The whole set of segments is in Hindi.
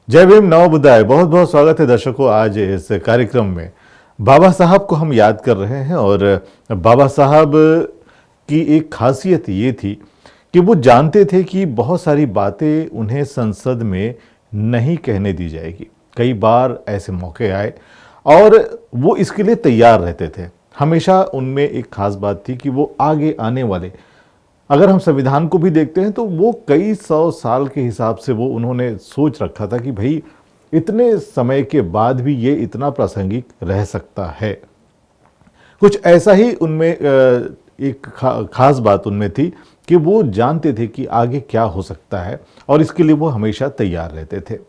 जय भीम नव बुद्धाय। बहुत बहुत स्वागत है दर्शकों। आज इस कार्यक्रम में बाबा साहब को हम याद कर रहे हैं और बाबा साहब की एक खासियत ये थी कि वो जानते थे कि बहुत सारी बातें उन्हें संसद में नहीं कहने दी जाएगी। कई बार ऐसे मौके आए और वो इसके लिए तैयार रहते थे। हमेशा उनमें एक खास बात थी कि वो आगे आने वाले, अगर हम संविधान को भी देखते हैं तो वो कई सौ साल के हिसाब से वो उन्होंने सोच रखा था कि भाई इतने समय के बाद भी ये इतना प्रासंगिक रह सकता है। कुछ ऐसा ही उनमें एक खास बात उनमें थी कि वो जानते थे कि आगे क्या हो सकता है और इसके लिए वो हमेशा तैयार रहते थे।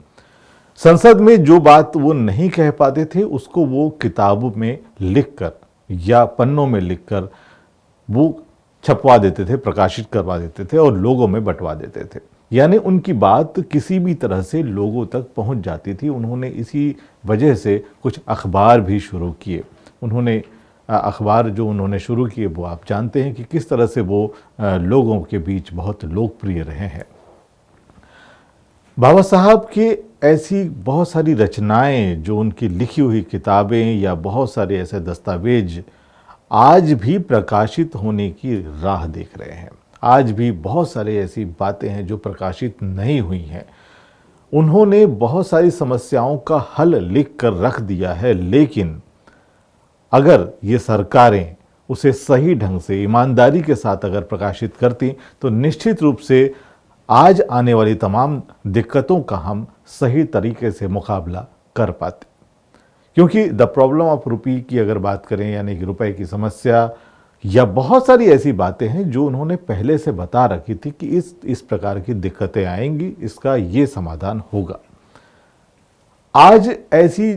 संसद में जो बात वो नहीं कह पाते थे उसको वो किताबों में लिखकर या पन्नों में लिखकर वो छपवा देते थे, प्रकाशित करवा देते थे और लोगों में बंटवा देते थे। यानी उनकी बात किसी भी तरह से लोगों तक पहुंच जाती थी। उन्होंने इसी वजह से कुछ अखबार भी शुरू किए। उन्होंने अखबार जो उन्होंने शुरू किए वो आप जानते हैं कि किस तरह से वो लोगों के बीच बहुत लोकप्रिय रहे हैं। बाबा साहब की ऐसी बहुत सारी रचनाएं, जो उनकी लिखी हुई किताबें या बहुत सारे ऐसे दस्तावेज आज भी प्रकाशित होने की राह देख रहे हैं। आज भी बहुत सारी ऐसी बातें हैं जो प्रकाशित नहीं हुई हैं। उन्होंने बहुत सारी समस्याओं का हल लिख कर रख दिया है, लेकिन अगर ये सरकारें उसे सही ढंग से ईमानदारी के साथ अगर प्रकाशित करती तो निश्चित रूप से आज आने वाली तमाम दिक्कतों का हम सही तरीके से मुकाबला कर पाते। क्योंकि द प्रॉब्लम ऑफ रुपी की अगर बात करें, यानी कि रुपए की समस्या, या बहुत सारी ऐसी बातें हैं जो उन्होंने पहले से बता रखी थी कि इस प्रकार की दिक्कतें आएंगी, इसका ये समाधान होगा। आज ऐसी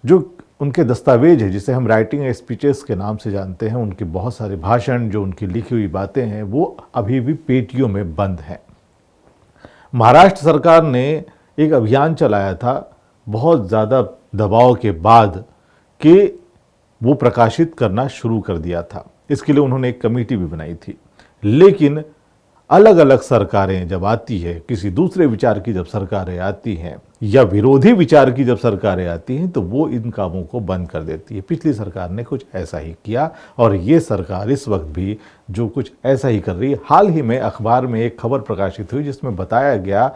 जो उनके दस्तावेज है, जिसे हम राइटिंग स्पीचेस के नाम से जानते हैं, उनके बहुत सारे भाषण, जो उनकी लिखी हुई बातें हैं, वो अभी भी पेटियों में बंद हैं। महाराष्ट्र सरकार ने एक अभियान चलाया था बहुत ज़्यादा दबाव के बाद कि वो प्रकाशित करना शुरू कर दिया था। इसके लिए उन्होंने एक कमेटी भी बनाई थी। लेकिन अलग अलग सरकारें जब आती है, किसी दूसरे विचार की जब सरकारें आती हैं या विरोधी विचार की जब सरकारें आती हैं, तो वो इन कामों को बंद कर देती है। पिछली सरकार ने कुछ ऐसा ही किया और ये सरकार इस वक्त भी जो कुछ ऐसा ही कर रही है। हाल ही में अखबार में एक खबर प्रकाशित हुई जिसमें बताया गया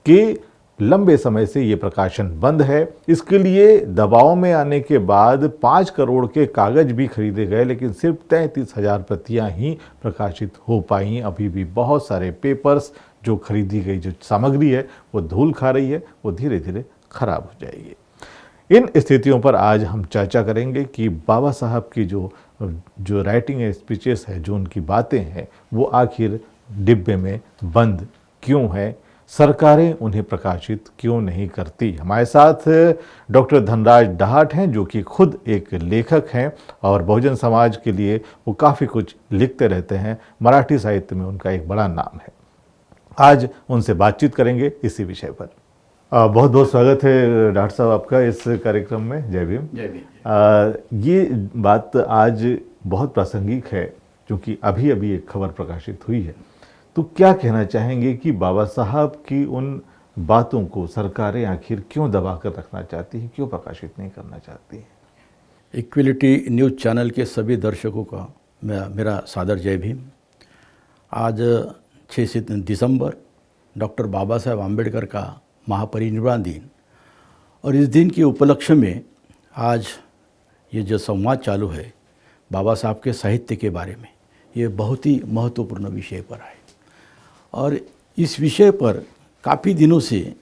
कि लंबे समय से ये प्रकाशन बंद है। इसके लिए दबाव में आने के बाद 5 करोड़ के कागज भी खरीदे गए, लेकिन सिर्फ 33,000 प्रतियां ही प्रकाशित हो पाई। अभी भी बहुत सारे पेपर्स, जो खरीदी गई जो सामग्री है वो धूल खा रही है, वो धीरे धीरे खराब हो जाएगी। इन स्थितियों पर आज हम चर्चा करेंगे कि बाबा साहब की जो राइटिंग स्पीचेस है, जो उनकी बातें हैं, वो आखिर डिब्बे में बंद क्यों है, सरकारें उन्हें प्रकाशित क्यों नहीं करती। हमारे साथ डॉक्टर धनराज डाहट हैं, जो कि खुद एक लेखक हैं और बहुजन समाज के लिए वो काफ़ी कुछ लिखते रहते हैं। मराठी साहित्य में उनका एक बड़ा नाम है। आज उनसे बातचीत करेंगे इसी विषय पर। बहुत बहुत स्वागत है डॉक्टर साहब आपका इस कार्यक्रम में। जय भीम। जय भीम। ये बात आज बहुत प्रासंगिक है क्योंकि अभी अभी एक खबर प्रकाशित हुई है। तो क्या कहना चाहेंगे कि बाबा साहब की उन बातों को सरकारें आखिर क्यों दबा कर रखना चाहती हैं, क्यों प्रकाशित नहीं करना चाहती हैं? इक्विलिटी न्यूज़ चैनल के सभी दर्शकों का मेरा सादर जय भीम। आज 6 दिसंबर डॉक्टर बाबा साहेब आम्बेडकर का महापरिनिर्वाण दिन, और इस दिन के उपलक्ष्य में आज ये जो संवाद चालू है बाबा साहब के साहित्य के बारे में, ये बहुत ही महत्वपूर्ण विषय पर है। और इस विषय पर काफ़ी दिनों से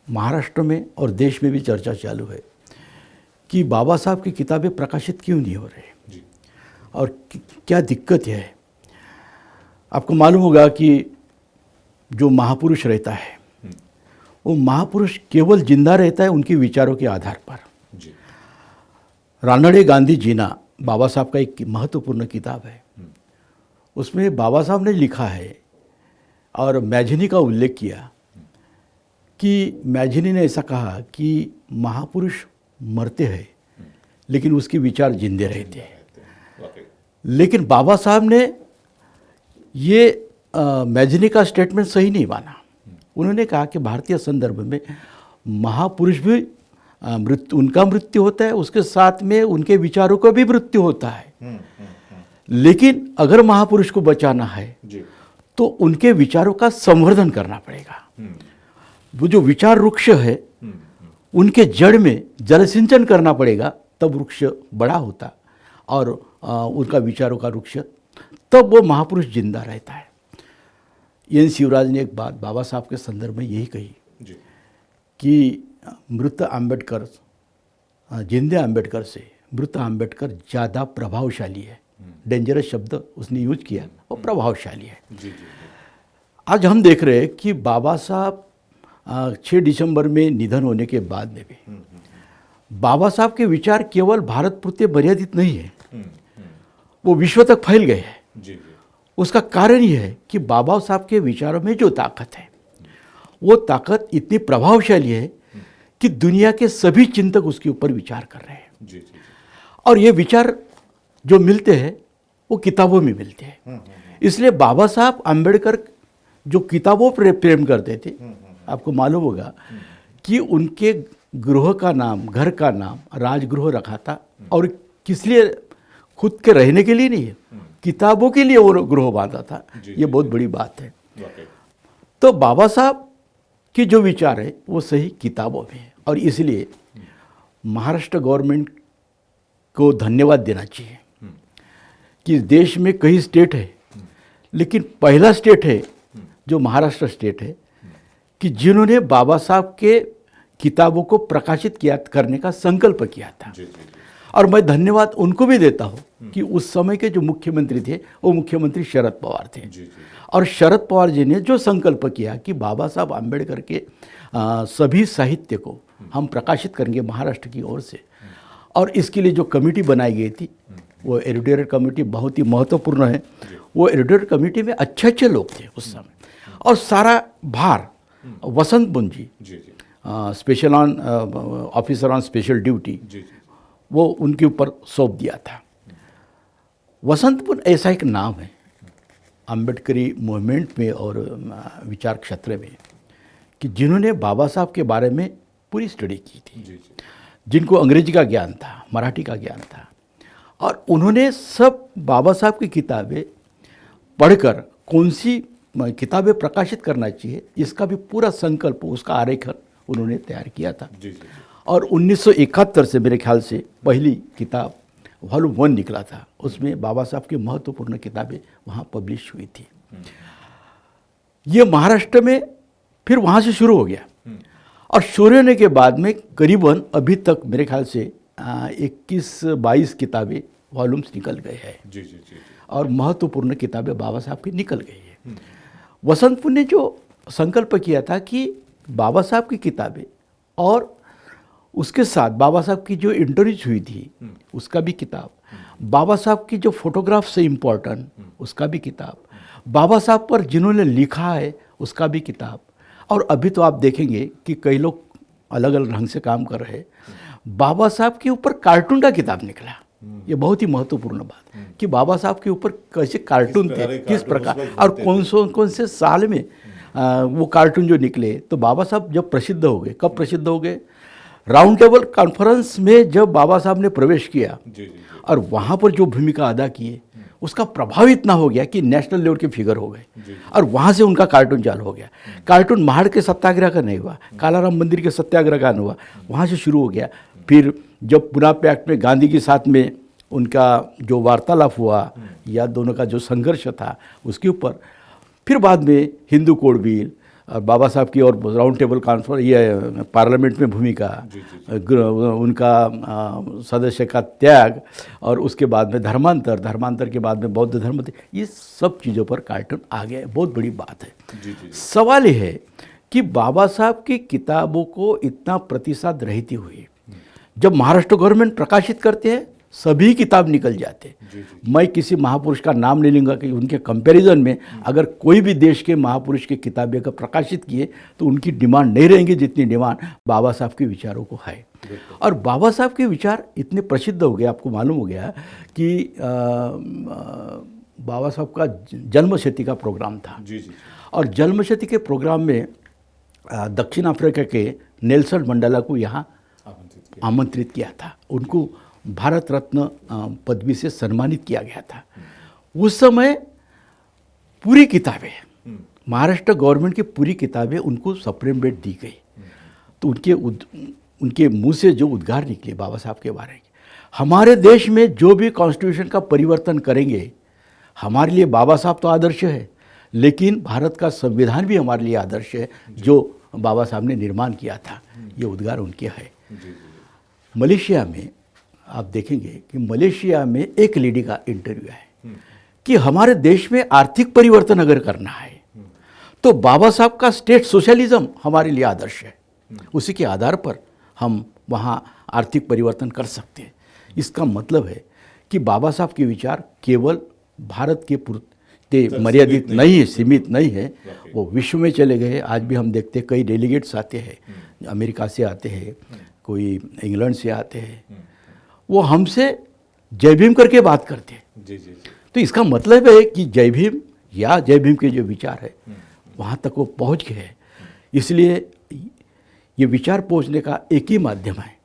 महाराष्ट्र में और देश में भी चर्चा चालू है कि बाबा साहब की किताबें प्रकाशित क्यों नहीं हो रही और क्या दिक्कत है। आपको मालूम होगा कि जो महापुरुष रहता है वो महापुरुष केवल जिंदा रहता है उनके विचारों के आधार पर। रानड़े गांधी जीना बाबा साहब का एक महत्वपूर्ण किताब है। उसमें बाबा साहब ने लिखा है और मैझनी का उल्लेख किया कि मैझनी ने ऐसा कहा कि महापुरुष मरते हैं लेकिन उसके विचार जिंदे रहते हैं। लेकिन बाबा साहब ने ये मैझनी का स्टेटमेंट सही नहीं माना। उन्होंने कहा कि भारतीय संदर्भ में महापुरुष भी उनका मृत्यु होता है, उसके साथ में उनके विचारों का भी मृत्यु होता है। लेकिन अगर महापुरुष को बचाना है तो उनके विचारों का संवर्धन करना पड़ेगा। वो जो विचार वृक्ष है उनके जड़ में जल सिंचन करना पड़ेगा, तब वृक्ष बड़ा होता और उनका विचारों का वृक्ष, तब वो महापुरुष जिंदा रहता है। एन शिवराज ने एक बात बाबा साहब के संदर्भ में यही कही कि मृत आम्बेडकर जिंदे आम्बेडकर से मृत आम्बेडकर ज़्यादा प्रभावशाली है। डेंजरस शब्द उसने यूज किया, वो प्रभावशाली है। आज हम देख रहे हैं कि बाबा साहब 6 दिसंबर में निधन होने के बाद में भी बाबा साहब के विचार केवल भारत पुरते मर्यादित नहीं है, वो विश्व तक फैल गए हैं। उसका कारण यह है कि बाबा साहब के विचारों में जो ताकत है, वो ताकत इतनी प्रभावशाली है कि दुनिया के सभी चिंतक उसके ऊपर विचार कर रहे हैं। और ये विचार जो मिलते हैं वो किताबों में मिलते हैं। इसलिए बाबा साहब आम्बेडकर जो किताबों पर प्रेम करते थे, आपको मालूम होगा कि उनके गृह का नाम, घर का नाम राजगृह रखा था, और किस लिए? खुद के रहने के लिए नहीं है, किताबों के लिए वो गृह बांधा था। ये बहुत बड़ी बात है। तो बाबा साहब की जो विचार है वो सही किताबों में है, और इसलिए महाराष्ट्र गवर्नमेंट को धन्यवाद देना चाहिए कि देश में कई स्टेट है, लेकिन पहला स्टेट है जो महाराष्ट्र स्टेट है कि जिन्होंने बाबा साहब के किताबों को प्रकाशित किया करने का संकल्प किया था। और मैं धन्यवाद उनको भी देता हूँ कि उस समय के जो मुख्यमंत्री थे वो मुख्यमंत्री शरद पवार थे। और शरद पवार जी ने जो संकल्प किया कि बाबा साहब आम्बेडकर के सभी साहित्य को हम प्रकाशित करेंगे महाराष्ट्र की ओर से, और इसके लिए जो कमेटी बनाई गई थी वो एडिटोरियल कमेटी बहुत ही महत्वपूर्ण है। वो एडिटोरियल कमेटी में अच्छे अच्छे लोग थे उस समय, और सारा भार Vasant Pun ji special officer on special duty, वो उनके ऊपर सौंप दिया था। वसंत पुन ऐसा एक नाम है अम्बेडकरी मूवमेंट में और विचार क्षेत्र में कि जिन्होंने बाबा साहब के बारे में पूरी स्टडी की थी, जिनको अंग्रेजी का ज्ञान था, मराठी का ज्ञान था, और उन्होंने सब बाबा साहब की किताबें पढ़कर कौन सी किताबें प्रकाशित करना चाहिए इसका भी पूरा संकल्प, उसका आरेखन उन्होंने तैयार किया था। और 1971 से मेरे ख्याल से पहली किताब वॉल्यूम 1 निकला था, उसमें बाबा साहब की महत्वपूर्ण किताबें वहाँ पब्लिश हुई थी। ये महाराष्ट्र में फिर वहाँ से शुरू हो गया, और शुरू होने के बाद में करीबन अभी तक मेरे ख्याल से 21-22 किताबें वॉल्यूम्स निकल गए हैं। और महत्वपूर्ण किताबें बाबा साहब की निकल गई है। वसंतपुर ने जो संकल्प किया था कि बाबा साहब की किताबें और उसके साथ बाबा साहब की जो इंटरव्यूज हुई थी उसका भी किताब, बाबा साहब की जो फोटोग्राफ से इम्पोर्टेंट उसका भी किताब, बाबा साहब पर जिन्होंने लिखा है उसका भी किताब। और अभी तो आप देखेंगे कि कई लोग अलग अलग ढंग से काम कर रहे हैं। बाबा साहब के ऊपर कार्टून का किताब निकला, ये बहुत ही महत्वपूर्ण बात कि बाबा साहब के ऊपर कैसे कार्टून थे, किस प्रकार और कौन से साल में वो कार्टून जो निकले। तो बाबा साहब जब प्रसिद्ध हो गए, कब प्रसिद्ध हो गए? राउंड टेबल कॉन्फ्रेंस में जब बाबा साहब ने प्रवेश किया और वहाँ पर जो भूमिका अदा किए उसका प्रभाव इतना हो गया कि नेशनल लेवल के फिगर हो गए, और वहाँ से उनका कार्टून चालू हो गया। कार्टून महाड़ के सत्याग्रह का नहीं हुआ, कालाराम मंदिर के सत्याग्रह का नहीं हुआ, वहाँ से शुरू हो गया। फिर जब पुना पैक्ट में गांधी के साथ में उनका जो वार्तालाप हुआ या दोनों का जो संघर्ष था उसके ऊपर, फिर बाद में हिंदू कोड बिल और बाबा साहब की और राउंड टेबल कॉन्फ्रेंस, ये पार्लियामेंट में भूमिका, उनका सदस्य का त्याग, और उसके बाद में धर्मांतर के बाद में बौद्ध धर्म, ये सब चीज़ों पर कार्टून आ गए। बहुत बड़ी बात है। सवाल ये है कि बाबा साहब की किताबों को इतना प्रतिसाद रहती हुई जब महाराष्ट्र गवर्नमेंट प्रकाशित करते हैं सभी किताब निकल जाते। मैं किसी महापुरुष का नाम नहीं लूँगा कि उनके कंपैरिजन में अगर कोई भी देश के महापुरुष की किताबें का प्रकाशित किए तो उनकी डिमांड नहीं रहेंगी जितनी डिमांड बाबा साहब के विचारों को है। और बाबा साहब के विचार इतने प्रसिद्ध हो गए, आपको मालूम हो गया कि बाबा साहब का जन्मशती का प्रोग्राम था। और जन्मशती के प्रोग्राम में दक्षिण अफ्रीका के नेल्सन मंडेला को यहाँ आमंत्रित किया था। उनको भारत रत्न पदवी से सम्मानित किया गया था। उस समय पूरी किताबें, महाराष्ट्र गवर्नमेंट की पूरी किताबें उनको सुप्रीम भेंट दी गई। तो उनके मुंह से जो उद्गार निकले बाबा साहब के बारे में, हमारे देश में जो भी कॉन्स्टिट्यूशन का परिवर्तन करेंगे, हमारे लिए बाबा साहब तो आदर्श है, लेकिन भारत का संविधान भी हमारे लिए आदर्श है जो बाबा साहब ने निर्माण किया था। ये उद्गार उनके है। मलेशिया में आप देखेंगे कि मलेशिया में एक लेडी का इंटरव्यू है कि हमारे देश में आर्थिक परिवर्तन अगर करना है तो बाबा साहब का स्टेट सोशलिज्म हमारे लिए आदर्श है। उसी के आधार पर हम वहाँ आर्थिक परिवर्तन कर सकते हैं। इसका मतलब है कि बाबा साहब के विचार केवल भारत के पुरते मर्यादित नहीं है, सीमित नहीं है, वो विश्व में चले गए। आज भी हम देखते हैं कई डेलीगेट्स आते हैं, अमेरिका से आते हैं, कोई इंग्लैंड से आते हैं, वो हमसे जय भीम करके बात करते हैं। तो इसका मतलब है कि जय भीम या जय भीम के जो विचार है वहाँ तक वो पहुँच गए हैं। इसलिए ये विचार पहुँचने का एक ही माध्यम है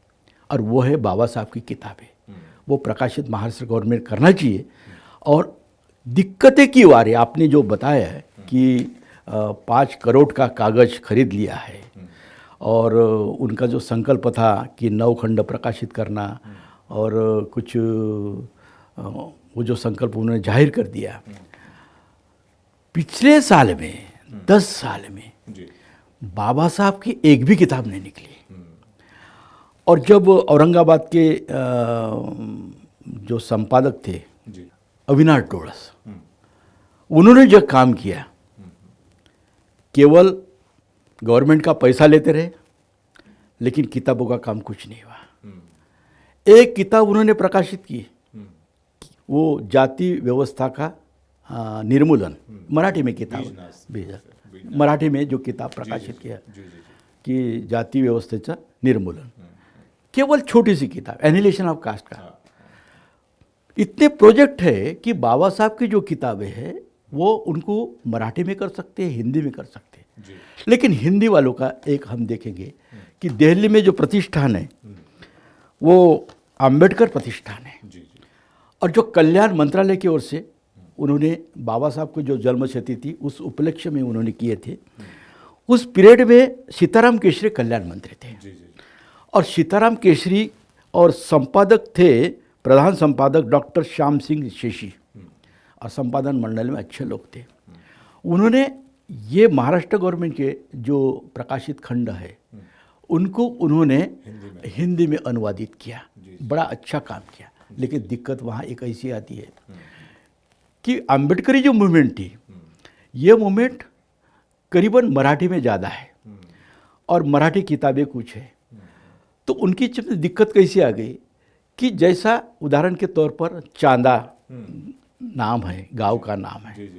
और वो है बाबा साहब की किताबें। वो प्रकाशित महाराष्ट्र गवर्नमेंट करना चाहिए। और दिक्कतें क्यों आ रही, आपने जो बताया है कि 5 करोड़ का कागज़ खरीद लिया है और उनका जो संकल्प था कि 9 खंड प्रकाशित करना और कुछ वो जो संकल्प उन्होंने जाहिर कर दिया, पिछले साल में 10 साल में बाबा साहब की एक भी किताब नहीं निकली। और जब औरंगाबाद के जो संपादक थे अविनाश डोळस, उन्होंने जो काम किया, केवल गवर्नमेंट का पैसा लेते रहे, लेकिन किताबों का काम कुछ नहीं हुआ। एक किताब उन्होंने प्रकाशित की, वो जाति व्यवस्था का निर्मूलन, मराठी में किताब भेजा, मराठी में जो किताब प्रकाशित किया कि जाति व्यवस्थेचा निर्मूलन, केवल छोटी सी किताब, एनिहिलेशन ऑफ कास्ट का। इतने प्रोजेक्ट है कि बाबा साहब की जो किताबें हैं वो उनको मराठी में कर सकते हैं, हिंदी में कर सकते हैं। लेकिन हिंदी वालों का एक हम देखेंगे कि दिल्ली में जो प्रतिष्ठान है वो अंबेडकर प्रतिष्ठान है, और जो कल्याण मंत्रालय की ओर से उन्होंने बाबा साहब को जो जन्मशती थी उस उपलक्ष्य में उन्होंने किए थे। उस पीरियड में सीताराम केशरी कल्याण मंत्री थे और सीताराम केशरी और संपादक थे, प्रधान संपादक डॉक्टर श्याम सिंह शेषी, और संपादन मंडल में अच्छे लोग थे। उन्होंने ये महाराष्ट्र गवर्नमेंट के जो प्रकाशित खंड है उनको उन्होंने हिंदी में अनुवादित किया, बड़ा अच्छा काम किया। लेकिन दिक्कत वहाँ एक ऐसी आती है कि अम्बेडकरी जो मूवमेंट थी, ये मूवमेंट करीबन मराठी में ज़्यादा है और मराठी किताबें कुछ है। तो उनकी दिक्कत कैसी आ गई कि जैसा उदाहरण के तौर पर चांदा नाम है, गांव का नाम है,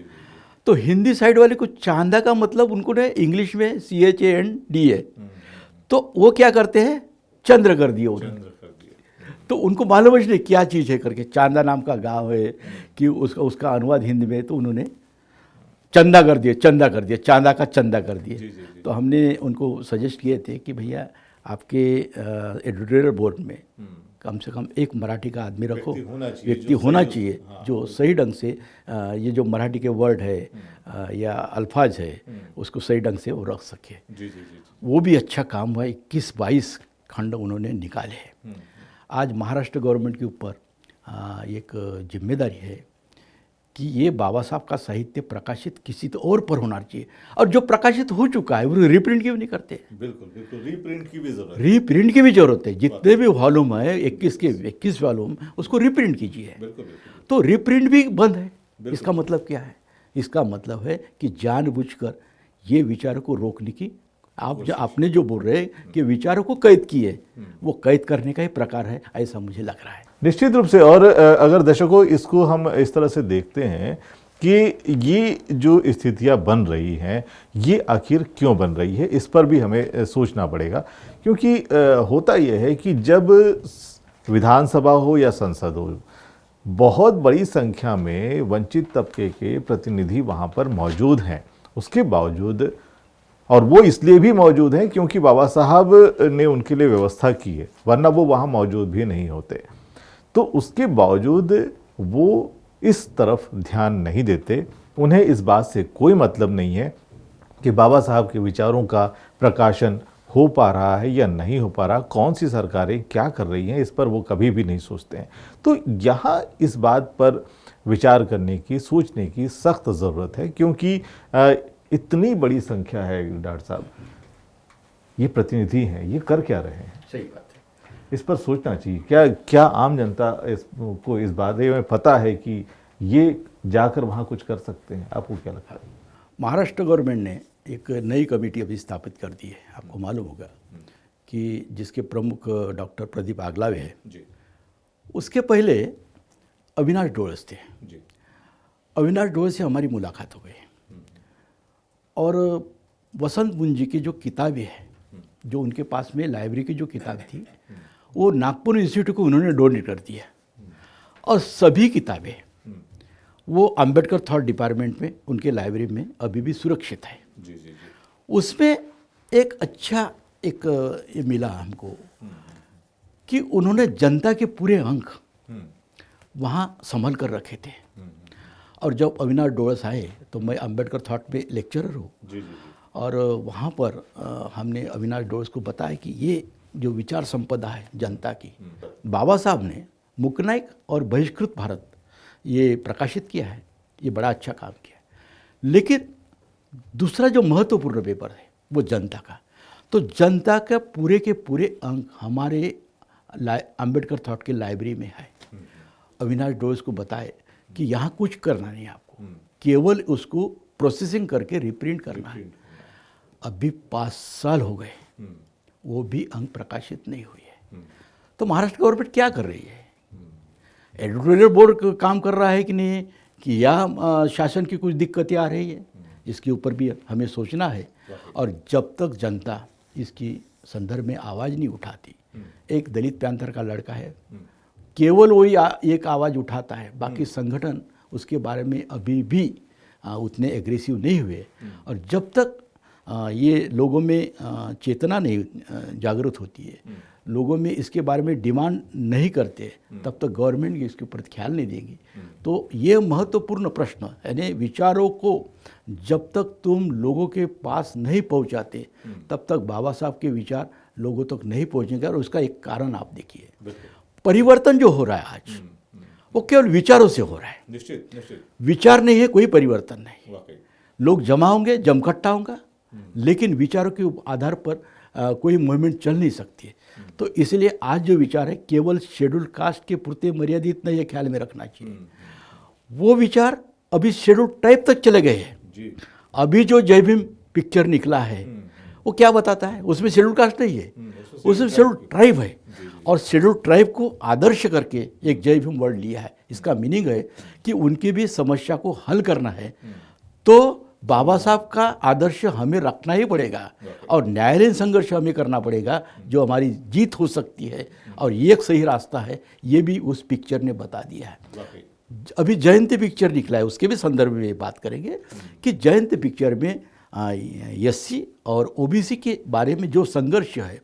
तो हिंदी साइड वाले को चांदा का मतलब उनको ने इंग्लिश में CHAND है, तो वो क्या करते हैं, चंद्र कर दिए उन्होंने। तो उनको मालूम नहीं क्या चीज़ है करके, चांदा नाम का गांव है कि उसका अनुवाद हिंदी में, तो उन्होंने चंदा कर दिए, चांदा का चंदा कर दिए। तो हमने उनको सजेस्ट किए थे कि भैया आपके एडिटोरियल बोर्ड में कम से कम एक मराठी का आदमी रखो, व्यक्ति होना चाहिए जो सही ढंग से ये जो मराठी के वर्ड है या अल्फाज है उसको सही ढंग से वो रख सके। वो भी अच्छा काम हुआ। 21-22 खंड उन्होंने निकाले हैं। आज महाराष्ट्र गवर्नमेंट के ऊपर एक जिम्मेदारी है कि ये बाबा साहब का साहित्य प्रकाशित किसी तो और पर होना चाहिए, और जो प्रकाशित हो चुका है वो रीप्रिंट क्यों नहीं करते? बिल्कुल रीप्रिंट की भी जरूरत है। रीप्रिंट की भी जरूरत है। जितने भी वॉल्यूम है 21 के 21 वॉल्यूम, उसको रीप्रिंट कीजिए। तो रीप्रिंट भी बंद है। इसका मतलब क्या है? इसका मतलब है कि जानबूझकर ये विचारों को रोकने की आपने जो बोल रहे हैं कि विचारों को कैद किए, वो कैद करने का ही प्रकार है, ऐसा मुझे लग रहा है। निश्चित रूप से। और अगर दर्शकों इसको हम इस तरह से देखते हैं कि ये जो स्थितियां बन रही हैं ये आखिर क्यों बन रही है, इस पर भी हमें सोचना पड़ेगा। क्योंकि होता यह है कि जब विधानसभा हो या संसद हो, बहुत बड़ी संख्या में वंचित तबके के प्रतिनिधि वहाँ पर मौजूद हैं, उसके बावजूद और वो इसलिए भी मौजूद हैं क्योंकि बाबा साहब ने उनके लिए व्यवस्था की है, वरना वो वहाँ मौजूद भी नहीं होते। तो उसके बावजूद वो इस तरफ ध्यान नहीं देते। उन्हें इस बात से कोई मतलब नहीं है कि बाबा साहब के विचारों का प्रकाशन हो पा रहा है या नहीं हो पा रहा, कौन सी सरकारें क्या कर रही हैं, इस पर वो कभी भी नहीं सोचते हैं। तो यहाँ इस बात पर विचार करने की, सोचने की सख्त ज़रूरत है, क्योंकि इतनी बड़ी संख्या है डॉक्टर साहब, ये प्रतिनिधि हैं, ये कर क्या रहे हैं? सही बात है। इस पर सोचना चाहिए। क्या क्या आम जनता को इस बारे में पता है कि ये जाकर वहाँ कुछ कर सकते हैं? आपको क्या लगता है? महाराष्ट्र गवर्नमेंट ने एक नई कमेटी अभी स्थापित कर दी है। आपको मालूम होगा कि जिसके प्रमुख डॉक्टर प्रदीप आगलावे हैं जी। उसके पहले अविनाश डोळस थे जी। अविनाश डोळस से हमारी मुलाकात हो गई और वसंत मुंजी की जो किताबें हैं, जो उनके पास में लाइब्रेरी की जो किताब थी, वो नागपुर इंस्टीट्यूट को उन्होंने डोनेट कर दिया और सभी किताबें वो अंबेडकर थॉट डिपार्टमेंट में उनके लाइब्रेरी में अभी भी सुरक्षित है। जी, जी, जी। उसमें एक अच्छा ये मिला हमको कि उन्होंने जनता के पूरे अंक वहाँ संभल कर रखे थे। और जब अविनाश डोळस आए तो मैं अंबेडकर थॉट में लेक्चरर हूँ और वहाँ पर हमने अविनाश डोळस को बताया कि ये जो विचार संपदा है जनता की, बाबा साहब ने मुकनायक और बहिष्कृत भारत ये प्रकाशित किया है, ये बड़ा अच्छा काम किया है। लेकिन दूसरा जो महत्वपूर्ण पेपर है वो जनता का, तो जनता का पूरे के पूरे अंक हमारे अंबेडकर थॉट की लाइब्रेरी में है। अविनाश डोळस को बताए कि यहाँ कुछ करना नहीं आपको, केवल उसको प्रोसेसिंग करके रिप्रिंट करना है। अभी 5 साल हो गए, वो भी अंक प्रकाशित नहीं हुई है। तो महाराष्ट्र गवर्नमेंट क्या कर रही है? एडिटोरियल बोर्ड काम कर रहा है कि नहीं, कि या शासन की कुछ दिक्कतें आ रही है, इसके ऊपर भी हमें सोचना है। और जब तक जनता इसकी संदर्भ में आवाज़ नहीं उठाती, एक दलित पैंथर का लड़का है, केवल वही एक आवाज़ उठाता है, बाकी संगठन उसके बारे में अभी भी उतने एग्रेसिव नहीं हुए। और जब तक ये लोगों में चेतना नहीं जागृत होती है, लोगों में इसके बारे में डिमांड नहीं करते, तब तक गवर्नमेंट इसके ऊपर ख्याल नहीं देगी। तो ये महत्वपूर्ण प्रश्न यानी विचारों को जब तक तुम लोगों के पास नहीं पहुंचाते, तब तक बाबा साहब के विचार लोगों तक नहीं पहुंचेंगे। और उसका एक कारण आप देखिए, परिवर्तन जो हो रहा है आज वो केवल विचारों से हो रहा है। निश्चित विचार नहीं है, कोई परिवर्तन नहीं। लोग जमा होंगे, जमकट्टा होगा, लेकिन विचारों के आधार पर कोई मूवमेंट चल नहीं सकती है। तो इसलिए आज जो विचार है केवल शेड्यूल कास्ट के पुरते मर्यादित नहीं, ये ख्याल में रखना चाहिए। वो विचार अभी शेड्यूल ट्राइब तक चले गए हैं। अभी जो जय भीम पिक्चर निकला है वो क्या बताता है? उसमें शेड्यूल कास्ट नहीं है, उसमें शेड्यूल ट्राइब है। और शेड्यूल ट्राइब को आदर्श करके एक जय भीम वर्ड लिया है। इसका मीनिंग है कि उनकी भी समस्या को हल करना है, तो बाबा साहब का आदर्श हमें रखना ही पड़ेगा और न्यायालयीन संघर्ष हमें करना पड़ेगा, जो हमारी जीत हो सकती है। और ये एक सही रास्ता है, ये भी उस पिक्चर ने बता दिया है। अभी जयंती पिक्चर निकला है, उसके भी संदर्भ में बात करेंगे कि जयंती पिक्चर में एससी और ओबीसी के बारे में जो संघर्ष है,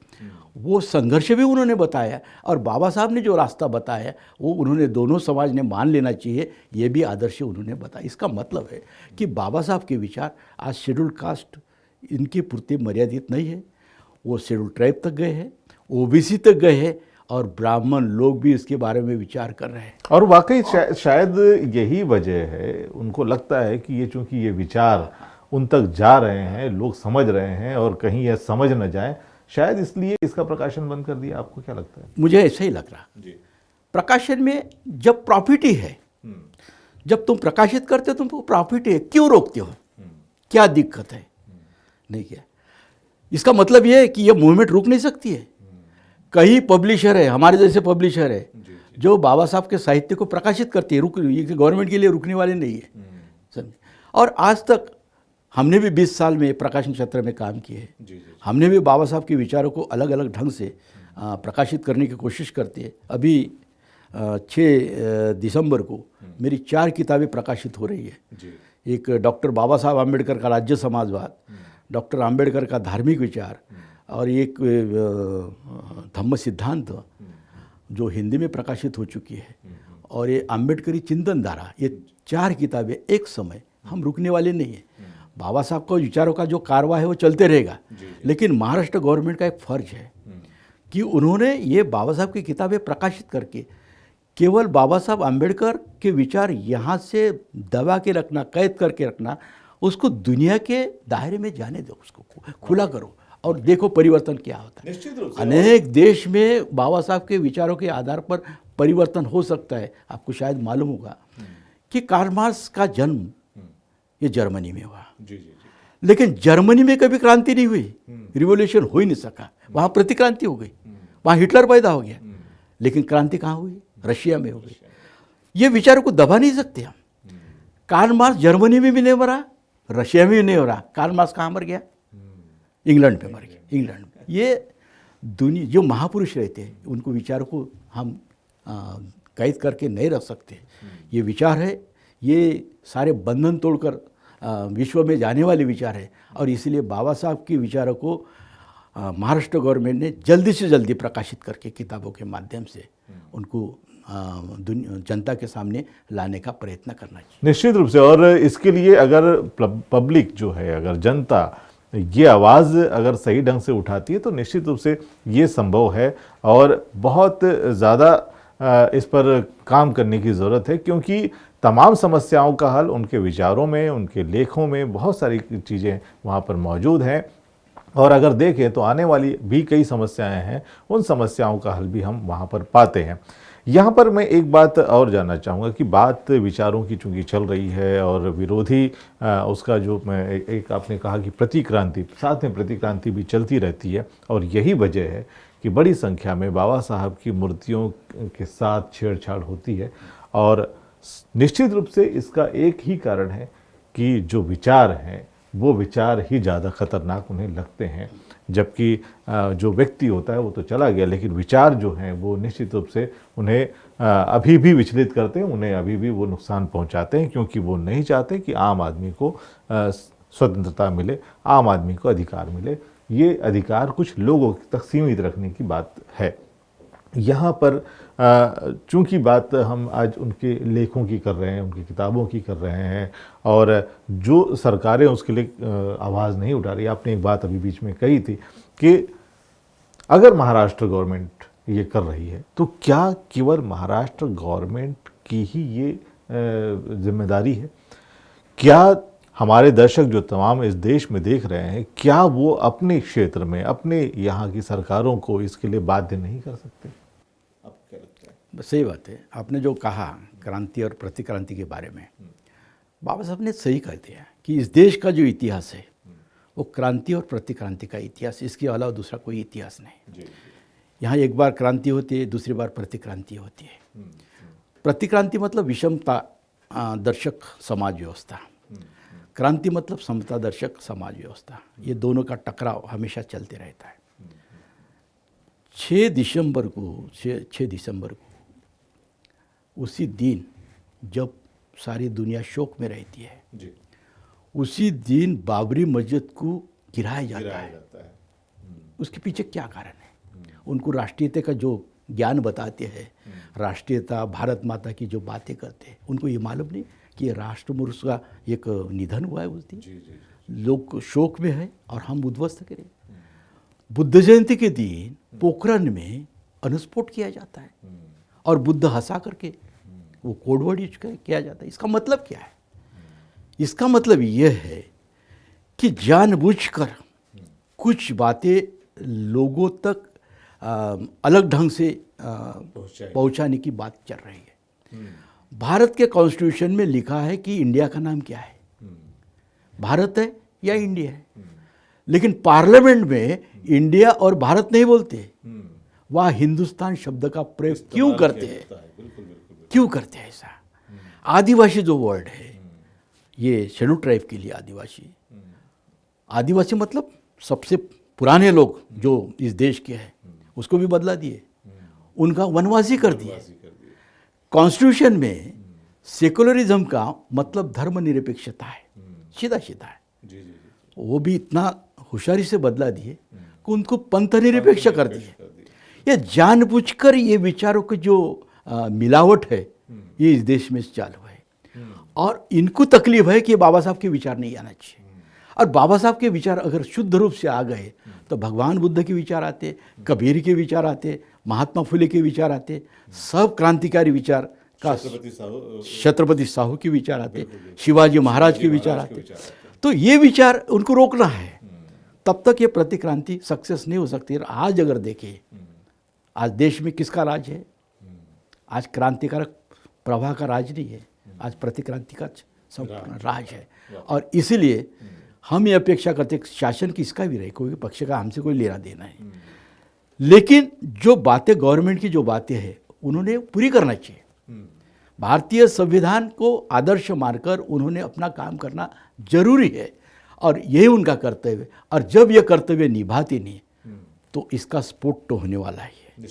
वो संघर्ष भी उन्होंने बताया। और बाबा साहब ने जो रास्ता बताया वो उन्होंने दोनों समाज ने मान लेना चाहिए, ये भी आदर्श उन्होंने बताया। इसका मतलब है कि बाबा साहब के विचार आज शेड्यूल कास्ट इनके पुरते मर्यादित नहीं है, वो शेड्यूल ट्राइब तक गए हैं, ओबीसी तक गए हैं, और ब्राह्मण लोग भी इसके बारे में विचार कर रहे हैं। और वाकई शायद यही वजह है, उनको लगता है कि ये चूँकि ये विचार उन तक जा रहे हैं, लोग समझ रहे हैं, और कहीं यह समझ न जाए, शायद इसलिए इसका प्रकाशन बंद कर दिया। आपको क्या लगता है? मुझे ऐसा ही लग रहा जी। प्रकाशन में जब प्रॉफिट ही है, जब तुम प्रकाशित करते हो तुमको प्रॉफिट है, क्यों रोकते हो? क्या दिक्कत है? नहीं क्या इसका मतलब ये है कि ये मूवमेंट रुक नहीं सकती है। कई पब्लिशर है, हमारे जैसे पब्लिशर है, जो बाबा साहब के साहित्य को प्रकाशित करते हैं, ये गवर्नमेंट के लिए रुकने वाले नहीं है, समझे। और आज तक हमने भी 20 साल में प्रकाशन क्षेत्र में काम किए हैं। हमने भी बाबा साहब के विचारों को अलग अलग ढंग से प्रकाशित करने की कोशिश करते हैं। अभी 6 दिसंबर को मेरी 4 किताबें प्रकाशित हो रही है। एक डॉक्टर बाबा साहब आम्बेडकर का राज्य समाजवाद, डॉक्टर आम्बेडकर का धार्मिक विचार और एक धम्म सिद्धांत जो हिंदी में प्रकाशित हो चुकी है, और ये आम्बेडकरी चिंतन धारा, ये 4 किताबें एक समय हम रुकने वाले नहीं हैं। बाबा साहब को विचारों का जो कारवा है वो चलते रहेगा, लेकिन महाराष्ट्र गवर्नमेंट का एक फ़र्ज है कि उन्होंने ये बाबा साहब की किताबें प्रकाशित करके केवल बाबा साहब आम्बेडकर के विचार यहाँ से दबा के रखना, कैद करके रखना, उसको दुनिया के दायरे में जाने दो, उसको खुला करो और देखो परिवर्तन क्या होता है। निश्चित रूप से अनेक देश में बाबा साहब के विचारों के आधार पर परिवर्तन हो सकता है। आपको शायद मालूम होगा कि कार्ल मार्क्स का जन्म ये जर्मनी में हुआ, जी जी जी, लेकिन जर्मनी में कभी क्रांति नहीं हुई, रिवॉल्यूशन हो ही नहीं सका। वहाँ प्रतिक्रांति हो गई, वहाँ हिटलर पैदा हो गया, लेकिन क्रांति कहाँ हुई? रशिया में हो गई। ये विचारों को दबा नहीं सकते हम। कार्ल मार्क्स जर्मनी में भी नहीं मरा, रशिया में भी नहीं हो रहा। कार्ल मार्क्स कहाँ मर गया? इंग्लैंड में मर गया, इंग्लैंड में। ये दुनिया जो महापुरुष रहते हैं उनको विचारों को हम कैद करके नहीं रख सकते। ये विचार है, ये सारे बंधन तोड़कर विश्व में जाने वाले विचार है, और इसलिए बाबा साहब के विचारों को महाराष्ट्र गवर्नमेंट ने जल्दी से जल्दी प्रकाशित करके किताबों के माध्यम से उनको जनता के सामने लाने का प्रयत्न करना चाहिए। निश्चित रूप से। और इसके लिए अगर पब्लिक जो है, अगर जनता ये आवाज़ अगर सही ढंग से उठाती है तो निश्चित रूप से ये संभव है, और बहुत ज़्यादा इस पर काम करने की ज़रूरत है, क्योंकि तमाम समस्याओं का हल उनके विचारों में, उनके लेखों में बहुत सारी चीज़ें वहाँ पर मौजूद हैं। और अगर देखें तो आने वाली भी कई समस्याएं हैं, उन समस्याओं का हल भी हम वहाँ पर पाते हैं। यहाँ पर मैं एक बात और जानना चाहूँगा कि बात विचारों की चूँकि चल रही है और विरोधी उसका जो मैं एक आपने कहा कि प्रतिक्रांति, साथ में प्रतिक्रांति भी चलती रहती है, और यही वजह है कि बड़ी संख्या में बाबा साहब की मूर्तियों के साथ छेड़छाड़ होती है। और निश्चित रूप से इसका एक ही कारण है कि जो विचार हैं वो विचार ही ज़्यादा खतरनाक उन्हें लगते हैं, जबकि जो व्यक्ति होता है वो तो चला गया, लेकिन विचार जो हैं वो निश्चित रूप से उन्हें अभी भी विचलित करते हैं, उन्हें अभी भी वो नुकसान पहुंचाते हैं, क्योंकि वो नहीं चाहते कि आम आदमी को स्वतंत्रता मिले, आम आदमी को अधिकार मिले। ये अधिकार कुछ लोगों तक सीमित रखने की बात है। यहाँ पर चूंकि बात हम आज उनके लेखों की कर रहे हैं, उनकी किताबों की कर रहे हैं, और जो सरकारें उसके लिए आवाज़ नहीं उठा रही। आपने एक बात अभी बीच में कही थी कि अगर महाराष्ट्र गवर्नमेंट ये कर रही है तो क्या केवल महाराष्ट्र गवर्नमेंट की ही ये जिम्मेदारी है? क्या हमारे दर्शक जो तमाम इस देश में देख रहे हैं, क्या वो अपने क्षेत्र में, अपने यहाँ की सरकारों को इसके लिए बाध्य नहीं कर सकते? आपको क्या लगता है? सही बात है। आपने जो कहा क्रांति और प्रतिक्रांति के बारे में, बाबा साहब ने सही कह दिया कि इस देश का जो इतिहास है वो क्रांति और प्रतिक्रांति का इतिहास, इसके अलावा दूसरा कोई इतिहास नहीं। यहाँ एक बार क्रांति होती है, दूसरी बार प्रतिक्रांति होती है। प्रतिक्रांति मतलब विषमता दर्शक समाज व्यवस्था, क्रांति मतलब समता दर्शक समाज व्यवस्था। ये दोनों का टकराव हमेशा चलते रहता है। 6 दिसंबर को उसी दिन जब सारी दुनिया शोक में रहती है जी, उसी दिन बाबरी मस्जिद को गिराया जाता है। उसके पीछे क्या कारण है? उनको राष्ट्रीयता का जो ज्ञान बताते हैं, राष्ट्रीयता, भारत माता की जो बातें करते हैं, उनको ये मालूम नहीं कि ये राष्ट्रपुरुष का एक निधन हुआ है उस दिन। लोग शोक में है और हम उद्ध्वस्त करें। बुद्ध जयंती के दिन पोखरण में अनुस्फोट किया जाता है और बुद्ध हंसा करके वो कोडवर्ड यूज किया जाता है। इसका मतलब क्या है? इसका मतलब यह है कि जानबूझकर कुछ बातें लोगों तक अलग ढंग से पहुंचाने की बात चल रही है। भारत के कॉन्स्टिट्यूशन में लिखा है कि इंडिया का नाम क्या है, भारत है या इंडिया है, लेकिन पार्लियामेंट में इंडिया और भारत नहीं बोलते, वह हिंदुस्तान शब्द का प्रयोग क्यों करते हैं? क्यों करते हैं ऐसा? आदिवासी जो वर्ड है, ये शेड्यूल ट्राइब के लिए आदिवासी मतलब सबसे पुराने लोग जो इस देश के हैं, उसको भी बदला दिए, उनका वनवासी कर दिए। कॉन्स्टिट्यूशन में सेकुलरिज्म का मतलब धर्मनिरपेक्षता है, सीधा सीधा है। वो भी इतना होशियारी से बदला दिए कि उनको पंथ निरपेक्ष कर दिए। ये जानबूझकर ये विचारों की जो मिलावट है ये इस देश में चालू है, और इनको तकलीफ है कि बाबा साहब के विचार नहीं आना चाहिए। और बाबा साहब के विचार अगर शुद्ध रूप से आ गए तो भगवान बुद्ध के विचार आते, कबीर के विचार आते, महात्मा फुले के विचार आते, सब क्रांतिकारी विचार का, छत्रपति साहू के विचार आते, शिवाजी महाराज के विचार आते। तो ये विचार उनको रोकना है, तब तक ये प्रतिक्रांति सक्सेस नहीं हो सकती। आज अगर देखें, आज देश में किसका राज है? आज क्रांतिकारक प्रवाह का राज नहीं है, आज प्रतिक्रांति का राज है। और इसीलिए हम ये अपेक्षा करते हैं शासन किसका भी रहे, कोई पक्ष का हमसे कोई लेना देना है, लेकिन जो बातें गवर्नमेंट की जो बातें हैं उन्होंने पूरी करना चाहिए। भारतीय संविधान को आदर्श मानकर उन्होंने अपना काम करना जरूरी है, और यही उनका कर्तव्य है। और जब यह कर्तव्य निभाते नहीं तो इसका स्फोट तो होने वाला ही है,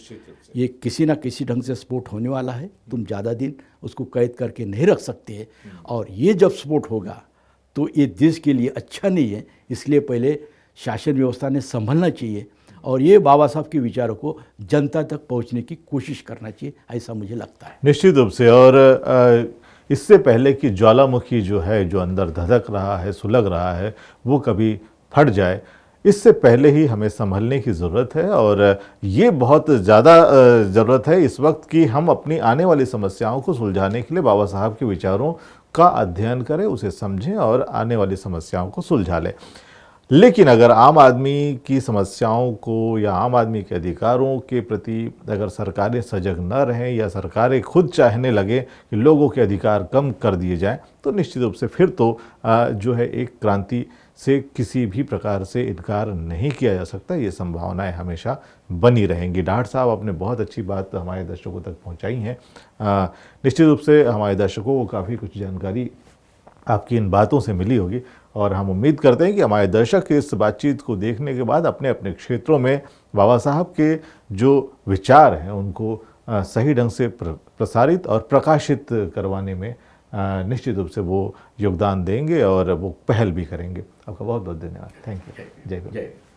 ये किसी ना किसी ढंग से स्फोट होने वाला है। तुम ज़्यादा दिन उसको कैद करके नहीं रख सकते, और ये जब स्फोट होगा तो ये देश के लिए अच्छा नहीं है। इसलिए पहले शासन व्यवस्था ने संभलना चाहिए, और ये बाबा साहब के विचारों को जनता तक पहुंचने की कोशिश करना चाहिए, ऐसा मुझे लगता है। निश्चित रूप से। और इससे पहले कि ज्वालामुखी जो है, जो अंदर धधक रहा है, सुलग रहा है, वो कभी फट जाए, इससे पहले ही हमें संभलने की ज़रूरत है। और ये बहुत ज़्यादा ज़रूरत है इस वक्त कि हम अपनी आने वाली समस्याओं को सुलझाने के लिए बाबा साहब के विचारों का अध्ययन करें, उसे समझें और आने वाली समस्याओं को सुलझा लें। लेकिन अगर आम आदमी की समस्याओं को या आम आदमी के अधिकारों के प्रति अगर सरकारें सजग न रहें, या सरकारें खुद चाहने लगे कि लोगों के अधिकार कम कर दिए जाएं, तो निश्चित रूप से फिर तो जो है एक क्रांति से किसी भी प्रकार से इनकार नहीं किया जा सकता। ये संभावनाएं हमेशा बनी रहेंगी। डाठ साहब, आपने बहुत अच्छी बात हमारे दर्शकों तक पहुंचाई हैं। निश्चित रूप से हमारे दर्शकों को काफ़ी कुछ जानकारी आपकी इन बातों से मिली होगी, और हम उम्मीद करते हैं कि हमारे दर्शक इस बातचीत को देखने के बाद अपने अपने क्षेत्रों में बाबा साहब के जो विचार हैं उनको सही ढंग से प्रसारित और प्रकाशित करवाने में निश्चित रूप से वो योगदान देंगे, और वो पहल भी करेंगे। आपका बहुत बहुत धन्यवाद। Thank you. जय हिंद।